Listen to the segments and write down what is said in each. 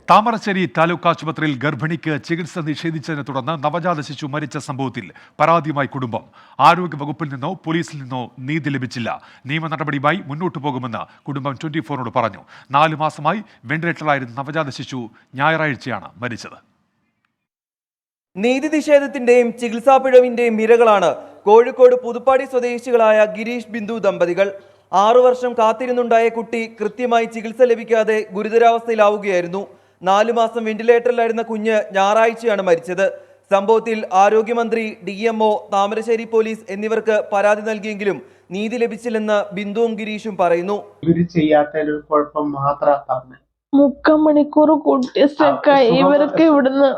താമരശ്ശേരി താലൂക്ക് ആശുപത്രിയിൽ ഗർഭിണിക്ക് ചികിത്സ നിഷേധിച്ചതിനെ തുടർന്ന് നവജാത ശിശു മരിച്ച സംഭവത്തിൽ പരാതിയുമായി കുടുംബം. ആരോഗ്യ വകുപ്പിൽ നിന്നോ പോലീസിൽ നിന്നോ നീതി ലഭിച്ചില്ല. നിയമ നടപടിയുമായി മുന്നോട്ടു പോകുമെന്ന് കുടുംബം 24നോട് പറഞ്ഞു. 4 മാസമായി വെന്റിലേറ്ററിലായിരുന്ന നവജാത ശിശു ഞായറാഴ്ചയാണ് മരിച്ചത്. നീതി നിഷേധത്തിന്റെയും ചികിത്സാ പിഴവിന്റെയും ഇരകളാണ് കോഴിക്കോട് പുതുപ്പാടി സ്വദേശികളായ ഗിരീഷ് ബിന്ദു ദമ്പതികൾ. 6 വർഷം കാത്തിരുന്നുണ്ടായ കുട്ടി കൃത്യമായി ചികിത്സ ലഭിക്കാതെ ഗുരുതരാവസ്ഥയിലാവുകയായിരുന്നു. 4 മാസം വെന്റിലേറ്ററിലായിരുന്ന കുഞ്ഞ് ഞായറാഴ്ചയാണ് മരിച്ചത്. സംഭവത്തിൽ ആരോഗ്യമന്ത്രി, DMO, താമരശ്ശേരി പോലീസ് എന്നിവർക്ക് പരാതി നൽകിയെങ്കിലും നീതി ലഭിച്ചില്ലെന്ന് ബിന്ദുവും ഗിരീഷും പറയുന്നു. മുക്കാൽ മണിക്കൂർ കുട്ടി സ്റ്റക്കായി. ഇവർക്ക് ഇവിടുന്ന്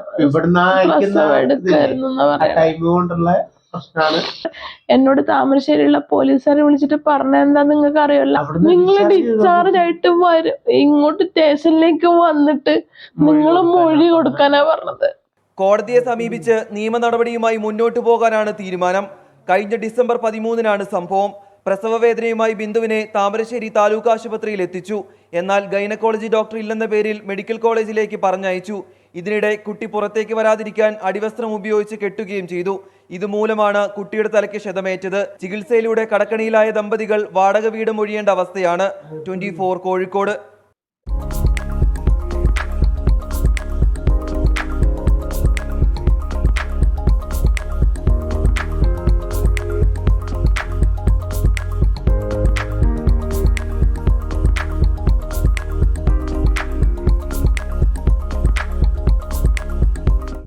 എന്നോട് താമരശ്ശേരിയുള്ള പോലീസുകാരെ വിളിച്ചിട്ട് പറഞ്ഞെന്താ നിങ്ങൾക്ക് അറിയില്ല, നിങ്ങൾ ഡിസ്ചാർജ് ആയിട്ട് വരും, ഇങ്ങോട്ട് സ്റ്റേഷനിലേക്ക് വന്നിട്ട് നിങ്ങൾ മൊഴി കൊടുക്കാനാ പറഞ്ഞത്. കോടതിയെ സമീപിച്ച് നിയമ നടപടിയുമായി മുന്നോട്ടു പോകാനാണ് തീരുമാനം. കഴിഞ്ഞ ഡിസംബർ 13-നാണ് സംഭവം. പ്രസവ വേദനയുമായി ബിന്ദുവിനെ താമരശ്ശേരി താലൂക്ക് ആശുപത്രിയിൽ എത്തിച്ചു. എന്നാൽ ഗൈനക്കോളജി ഡോക്ടർ ഇല്ലെന്ന പേരിൽ മെഡിക്കൽ കോളേജിലേക്ക് പറഞ്ഞയച്ചു. ഇതിനിടെ കുട്ടി പുറത്തേക്ക് വരാതിരിക്കാൻ അടിവസ്ത്രം ഉപയോഗിച്ച് കെട്ടുകയും ചെയ്തു. ഇതുമൂലമാണ് കുട്ടിയുടെ തലയ്ക്ക് ക്ഷതമേറ്റത്. ചികിത്സയിലൂടെ കടക്കണിയിലായ ദമ്പതികൾ വാടക വീട് ഒഴിയേണ്ട അവസ്ഥയാണ്. 24 കോഴിക്കോട്.